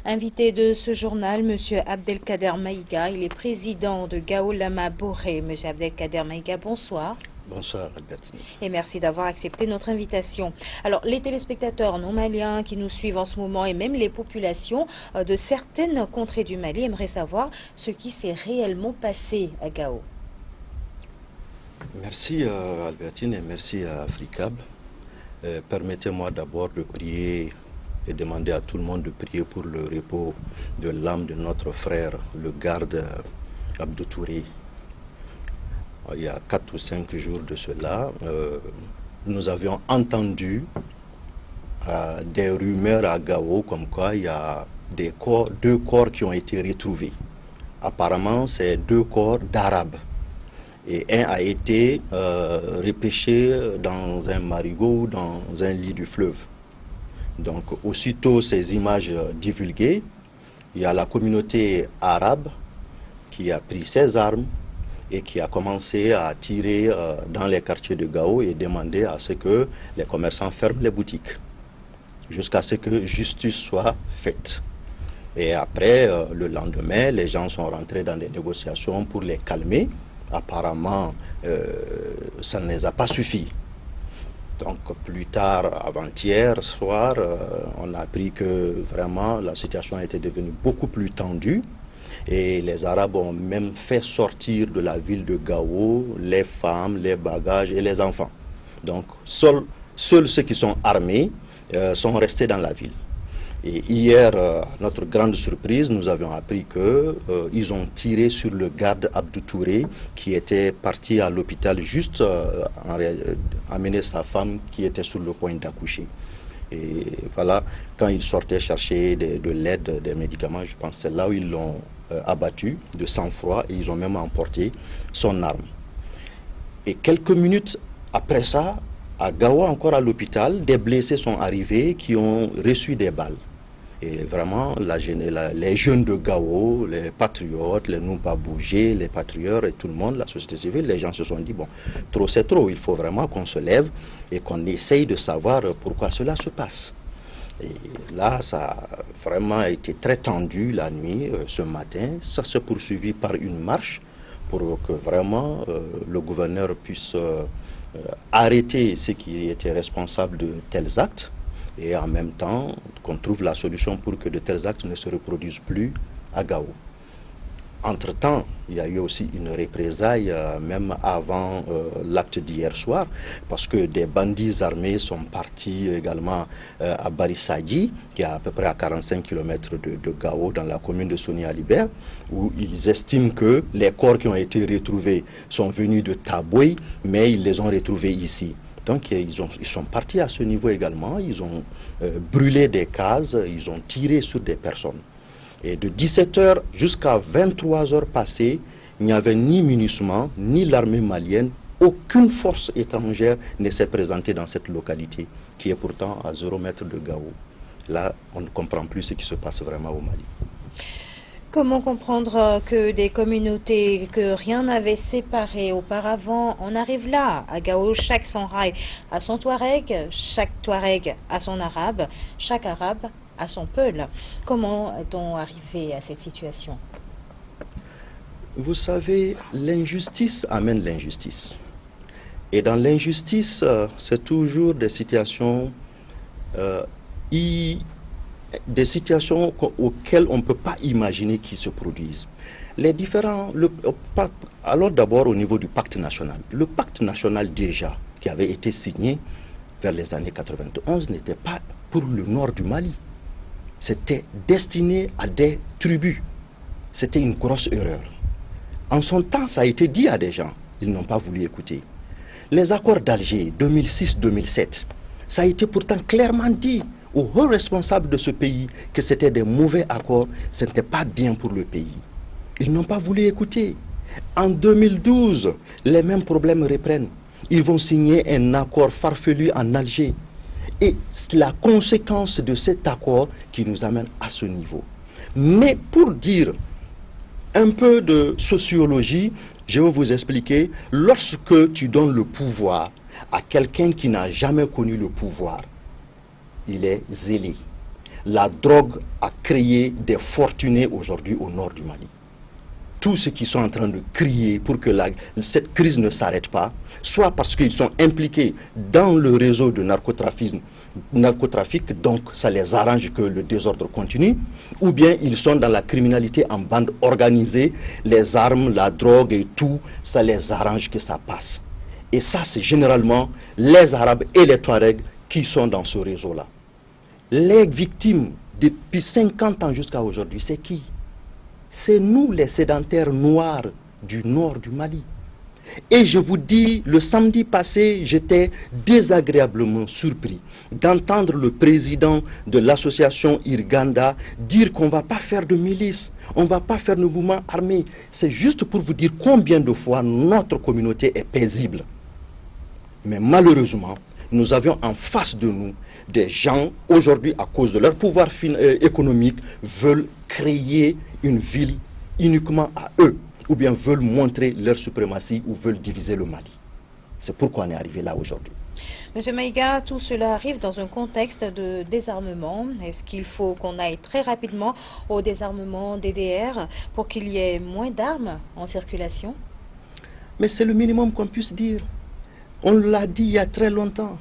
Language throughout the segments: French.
Invité de ce journal, M. Abdelkader Maïga, il est président de Gao Lama Boré. M. Abdelkader Maïga, bonsoir. Bonsoir Albertine. Et merci d'avoir accepté notre invitation. Alors, les téléspectateurs non maliens qui nous suivent en ce moment et même les populations de certaines contrées du Mali aimeraient savoir ce qui s'est réellement passé à Gao. Merci Albertine et merci à Africab. Permettez-moi d'abord de prier et demander à tout le monde de prier pour le repos de l'âme de notre frère, le garde Abdou Touré. Il y a 4 ou 5 jours de cela, nous avions entendu des rumeurs à Gao comme quoi il y a deux corps qui ont été retrouvés. Apparemment, c'est 2 corps d'Arabes. Et un a été repêché dans un marigot, dans un lit du fleuve. Donc, aussitôt ces images divulguées, il y a la communauté arabe qui a pris ses armes et qui a commencé à tirer dans les quartiers de Gao et demander à ce que les commerçants ferment les boutiques, jusqu'à ce que justice soit faite. Et après, le lendemain, les gens sont rentrés dans des négociations pour les calmer. Apparemment, ça ne les a pas suffi. Donc plus tard, avant-hier soir, on a appris que vraiment la situation était devenue beaucoup plus tendue. Et les Arabes ont même fait sortir de la ville de Gao les femmes, les bagages et les enfants. Donc seuls ceux qui sont armés sont restés dans la ville. Et hier, à notre grande surprise, nous avions appris qu'ils ont tiré sur le garde Abdou Touré qui était parti à l'hôpital juste amener sa femme qui était sur le point d'accoucher. Et voilà, quand ils sortaient chercher de l'aide, des médicaments, je pense que c'est là où ils l'ont abattu de sang-froid et ils ont même emporté son arme. Et quelques minutes après ça, à Gao, encore à l'hôpital, des blessés sont arrivés qui ont reçu des balles. Et vraiment, les jeunes de Gao, les patriotes, les Nouba-Bougé, les patriotes et tout le monde, la société civile, les gens se sont dit, bon, trop c'est trop, il faut vraiment qu'on se lève et qu'on essaye de savoir pourquoi cela se passe. Et là, ça a vraiment été très tendu la nuit, ce matin. Ça s'est poursuivi par une marche pour que vraiment le gouverneur puisse arrêter ceux qui étaient responsables de tels actes. Et en même temps, qu'on trouve la solution pour que de tels actes ne se reproduisent plus à Gao. Entre-temps, il y a eu aussi une représaille, même avant l'acte d'hier soir, parce que des bandits armés sont partis également à Barissagi, qui est à peu près à 45 km de Gao, dans la commune de Soni-Alibert, où ils estiment que les corps qui ont été retrouvés sont venus de Taboué, mais ils les ont retrouvés ici. Donc ils sont partis à ce niveau également, ils ont brûlé des cases, ils ont tiré sur des personnes. Et de 17h jusqu'à 23h passées, il n'y avait ni MINUSMA, ni l'armée malienne, aucune force étrangère ne s'est présentée dans cette localité, qui est pourtant à 0 mètre de Gao. Là, on ne comprend plus ce qui se passe vraiment au Mali. Comment comprendre que des communautés que rien n'avait séparées auparavant, on arrive là, à Gao, chaque Sanraï a son Touareg, chaque Touareg a son Arabe, chaque Arabe a son Peul. Comment est-on arrivé à cette situation? Vous savez, l'injustice amène l'injustice. Et dans l'injustice, c'est toujours des situations auxquelles on ne peut pas imaginer qu'ils se produisent. Les différents... alors d'abord au niveau du pacte national. Le pacte national déjà, qui avait été signé vers les années 91, n'était pas pour le nord du Mali. C'était destiné à des tribus. C'était une grosse erreur. En son temps, ça a été dit à des gens. Ils n'ont pas voulu écouter. Les accords d'Alger 2006-2007, ça a été pourtant clairement dit aux hauts responsables de ce pays que c'était des mauvais accords, ce n'était pas bien pour le pays. Ils n'ont pas voulu écouter. En 2012, les mêmes problèmes reprennent. Ils vont signer un accord farfelu en Alger. Et c'est la conséquence de cet accord qui nous amène à ce niveau. Mais pour dire un peu de sociologie, je vais vous expliquer, lorsque tu donnes le pouvoir à quelqu'un qui n'a jamais connu le pouvoir, il est zélé. La drogue a créé des fortunés aujourd'hui au nord du Mali. Tous ceux qui sont en train de crier pour que cette crise ne s'arrête pas, soit parce qu'ils sont impliqués dans le réseau de narcotrafic, donc ça les arrange que le désordre continue, ou bien ils sont dans la criminalité en bande organisée, les armes, la drogue et tout, ça les arrange que ça passe. Et ça, c'est généralement les Arabes et les Touaregs qui sont dans ce réseau-là. Les victimes, depuis 50 ans jusqu'à aujourd'hui, c'est qui? C'est nous, les sédentaires noirs du nord du Mali. Et je vous dis, le samedi passé, j'étais désagréablement surpris d'entendre le président de l'association Irganda dire qu'on ne va pas faire de milice, on ne va pas faire de mouvement armé. C'est juste pour vous dire combien de fois notre communauté est paisible. Mais malheureusement, nous avions en face de nous des gens, aujourd'hui, à cause de leur pouvoir économique, veulent créer une ville uniquement à eux, ou bien veulent montrer leur suprématie ou veulent diviser le Mali. C'est pourquoi on est arrivé là aujourd'hui. Monsieur Maïga, tout cela arrive dans un contexte de désarmement. Est-ce qu'il faut qu'on aille très rapidement au désarmement DDR pour qu'il y ait moins d'armes en circulation? Mais c'est le minimum qu'on puisse dire. On l'a dit il y a très longtemps.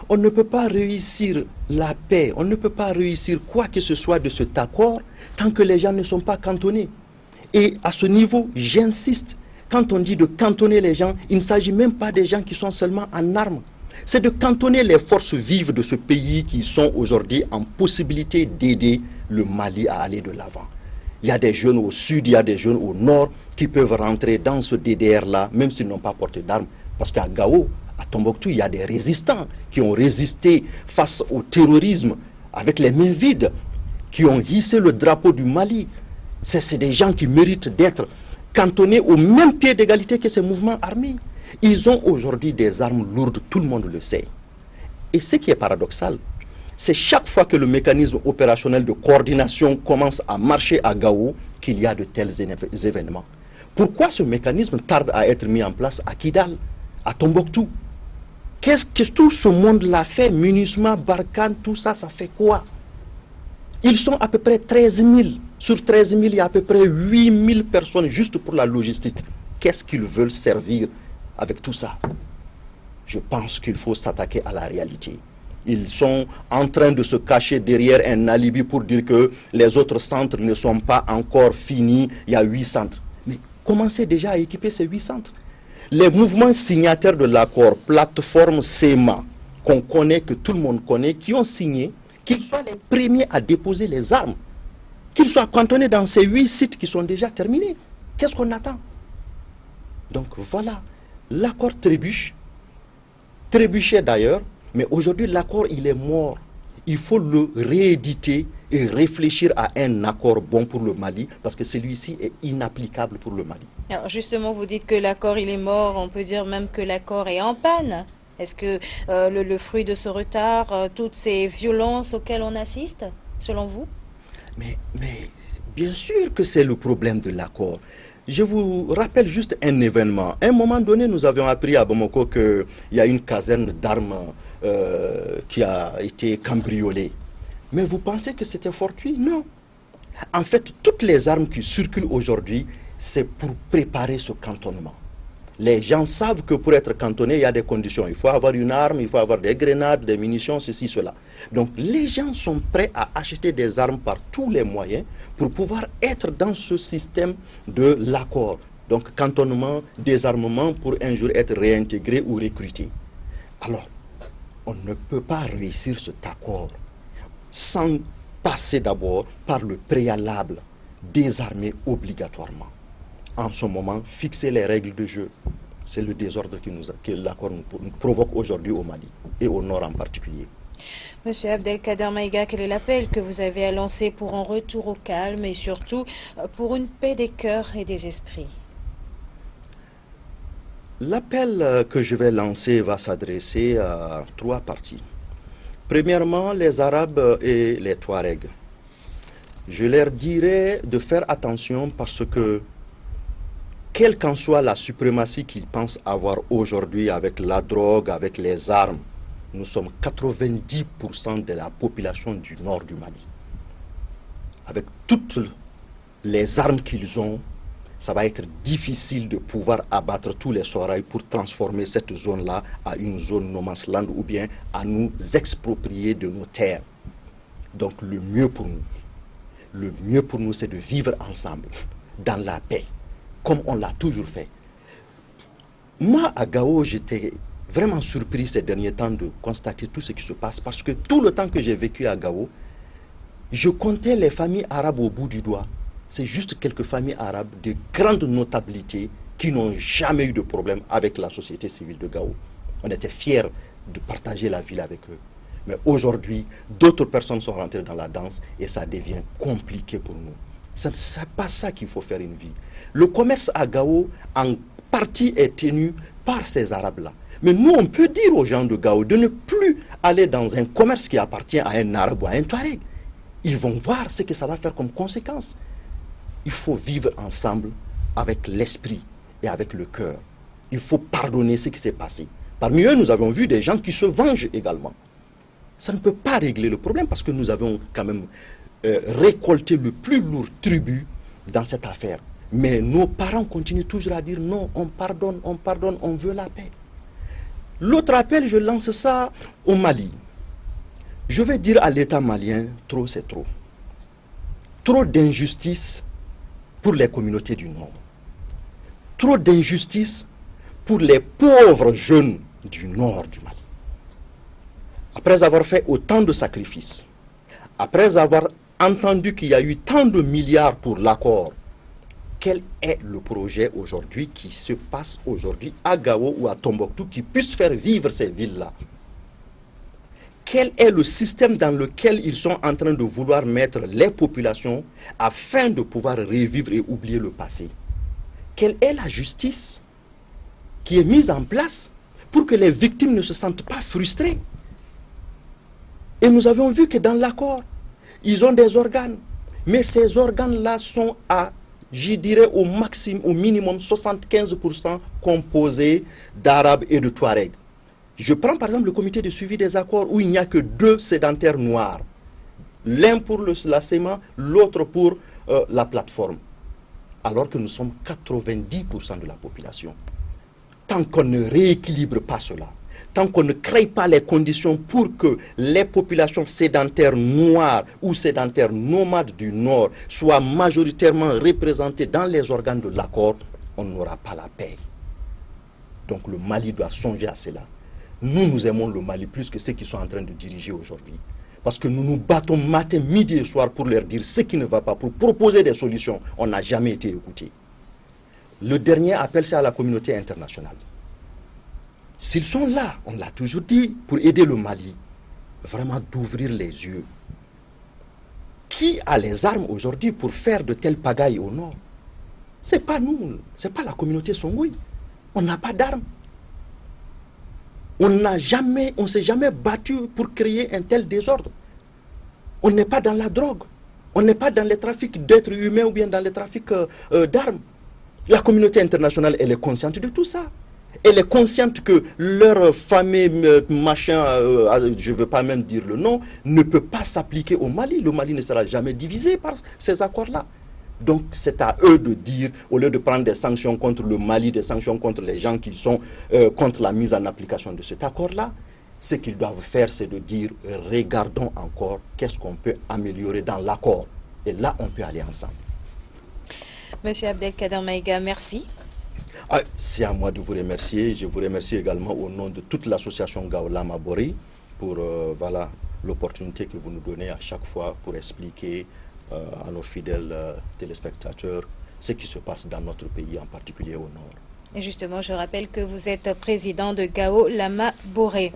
On ne peut pas réussir la paix, on ne peut pas réussir quoi que ce soit de cet accord tant que les gens ne sont pas cantonnés. Et à ce niveau, j'insiste, quand on dit de cantonner les gens, il ne s'agit même pas des gens qui sont seulement en armes. C'est de cantonner les forces vives de ce pays qui sont aujourd'hui en possibilité d'aider le Mali à aller de l'avant. Il y a des jeunes au sud, il y a des jeunes au nord qui peuvent rentrer dans ce DDR-là, même s'ils n'ont pas porté d'armes. Parce qu'à Gao, à Tombouctou, il y a des résistants qui ont résisté face au terrorisme avec les mains vides, qui ont hissé le drapeau du Mali. C'est des gens qui méritent d'être cantonnés au même pied d'égalité que ces mouvements armés. Ils ont aujourd'hui des armes lourdes, tout le monde le sait. Et ce qui est paradoxal, c'est chaque fois que le mécanisme opérationnel de coordination commence à marcher à Gao qu'il y a de tels événements. Pourquoi ce mécanisme tarde à être mis en place à Kidal, à Tombouctou? Qu'est-ce que tout ce monde-là fait? MINUSMA, Barkhane, tout ça, ça fait quoi? Ils sont à peu près 13 000. Sur 13 000, il y a à peu près 8 000 personnes juste pour la logistique. Qu'est-ce qu'ils veulent servir avec tout ça? Je pense qu'il faut s'attaquer à la réalité. Ils sont en train de se cacher derrière un alibi pour dire que les autres centres ne sont pas encore finis. Il y a 8 centres. Mais commencez déjà à équiper ces 8 centres. Les mouvements signataires de l'accord, plateforme SEMA, qu'on connaît, que tout le monde connaît, qui ont signé, qu'ils soient les premiers à déposer les armes, qu'ils soient cantonnés dans ces 8 sites qui sont déjà terminés. Qu'est-ce qu'on attend? Donc voilà, l'accord trébuche, trébuchait d'ailleurs, mais aujourd'hui l'accord il est mort. Il faut le rééditer et réfléchir à un accord bon pour le Mali, parce que celui-ci est inapplicable pour le Mali. Alors justement, vous dites que l'accord il est mort, on peut dire même que l'accord est en panne. Est-ce que le fruit de ce retard, toutes ces violences auxquelles on assiste, selon vous? Mais bien sûr que c'est le problème de l'accord. Je vous rappelle juste un événement. À un moment donné, nous avions appris à Bamako qu'il y a une caserne d'armes qui a été cambriolée. Mais vous pensez que c'était fortuit? Non. En fait, toutes les armes qui circulent aujourd'hui, c'est pour préparer ce cantonnement. Les gens savent que pour être cantonné, il y a des conditions. Il faut avoir une arme, il faut avoir des grenades, des munitions, ceci, cela. Donc les gens sont prêts à acheter des armes par tous les moyens pour pouvoir être dans ce système de l'accord. Donc cantonnement, désarmement pour un jour être réintégré ou recruté. Alors, on ne peut pas réussir cet accord sans passer d'abord par le préalable, désarmer obligatoirement. En ce moment, fixer les règles de jeu. C'est le désordre que l'accord nous provoque aujourd'hui au Mali et au Nord en particulier. Monsieur Abdelkader Maïga, quel est l'appel que vous avez à lancer pour un retour au calme et surtout pour une paix des cœurs et des esprits? L'appel que je vais lancer va s'adresser à 3 parties. Premièrement, les Arabes et les Touaregs. Je leur dirais de faire attention parce que, quelle qu'en soit la suprématie qu'ils pensent avoir aujourd'hui avec la drogue, avec les armes, nous sommes 90% de la population du nord du Mali. avec toutes les armes qu'ils ont, ça va être difficile de pouvoir abattre tous les Soraï pour transformer cette zone-là à une zone no man's land ou bien à nous exproprier de nos terres. Donc le mieux pour nous, c'est de vivre ensemble, dans la paix, comme on l'a toujours fait. Moi, à Gao, j'étais vraiment surpris ces derniers temps de constater tout ce qui se passe, parce que tout le temps que j'ai vécu à Gao, je comptais les familles arabes au bout du doigt. C'est juste quelques familles arabes de grande notabilité qui n'ont jamais eu de problème avec la société civile de Gao. On était fiers de partager la ville avec eux. Mais aujourd'hui, d'autres personnes sont rentrées dans la danse et ça devient compliqué pour nous. C'est pas ça qu'il faut faire une vie. Le commerce à Gao, en partie, est tenu par ces Arabes-là. Mais nous, on peut dire aux gens de Gao de ne plus aller dans un commerce qui appartient à un Arabe ou à un Touareg. Ils vont voir ce que ça va faire comme conséquence. Il faut vivre ensemble avec l'esprit et avec le cœur. Il faut pardonner ce qui s'est passé. Parmi eux, nous avons vu des gens qui se vengent également. Ça ne peut pas régler le problème parce que nous avons quand même récolté le plus lourd tribut dans cette affaire. Mais nos parents continuent toujours à dire non, on pardonne, on veut la paix. L'autre appel, je lance ça au Mali. Je vais dire à l'État malien, trop c'est trop. Trop d'injustice pour les communautés du Nord. Trop d'injustice pour les pauvres jeunes du Nord du Mali. Après avoir fait autant de sacrifices, après avoir entendu qu'il y a eu tant de milliards pour l'accord, quel est le projet aujourd'hui qui se passe aujourd'hui à Gao ou à Tombouctou qui puisse faire vivre ces villes-là? Quel est le système dans lequel ils sont en train de vouloir mettre les populations afin de pouvoir revivre et oublier le passé? Quelle est la justice qui est mise en place pour que les victimes ne se sentent pas frustrées? Et nous avons vu que dans l'accord, ils ont des organes. Mais ces organes-là sont à, je dirais au maximum, au minimum 75% composés d'Arabes et de Touaregs. Je prends par exemple le comité de suivi des accords où il n'y a que 2 sédentaires noirs. L'un pour la CEMA, l'autre pour la plateforme. Alors que nous sommes 90% de la population. Tant qu'on ne rééquilibre pas cela, tant qu'on ne crée pas les conditions pour que les populations sédentaires noires ou sédentaires nomades du Nord soient majoritairement représentées dans les organes de l'accord, on n'aura pas la paix. Donc le Mali doit songer à cela. Nous aimons le Mali plus que ceux qui sont en train de diriger aujourd'hui. Parce que nous nous battons matin, midi et soir pour leur dire ce qui ne va pas, pour proposer des solutions. On n'a jamais été écoutés. Le dernier appel, c'est à la communauté internationale. S'ils sont là, on l'a toujours dit, pour aider le Mali, vraiment d'ouvrir les yeux. Qui a les armes aujourd'hui pour faire de telles pagailles au nord? Ce n'est pas nous, ce n'est pas la communauté Songoui. On n'a pas d'armes. On ne s'est jamais battu pour créer un tel désordre. On n'est pas dans la drogue. On n'est pas dans les trafics d'êtres humains ou bien dans les trafics d'armes. La communauté internationale, elle est consciente de tout ça. Elle est consciente que leur fameux machin, je ne veux pas même dire le nom, ne peut pas s'appliquer au Mali. Le Mali ne sera jamais divisé par ces accords-là. Donc c'est à eux de dire, au lieu de prendre des sanctions contre le Mali, des sanctions contre les gens qui sont contre la mise en application de cet accord-là, ce qu'ils doivent faire, c'est de dire, regardons encore qu'est-ce qu'on peut améliorer dans l'accord. Et là, on peut aller ensemble. Monsieur Abdelkader Maïga, merci. C'est à moi de vous remercier. Je vous remercie également au nom de toute l'association Gaola Mabori pour voilà, l'opportunité que vous nous donnez à chaque fois pour expliquer à nos fidèles téléspectateurs ce qui se passe dans notre pays, en particulier au nord. Et justement, je rappelle que vous êtes président de Gao Lama Boré.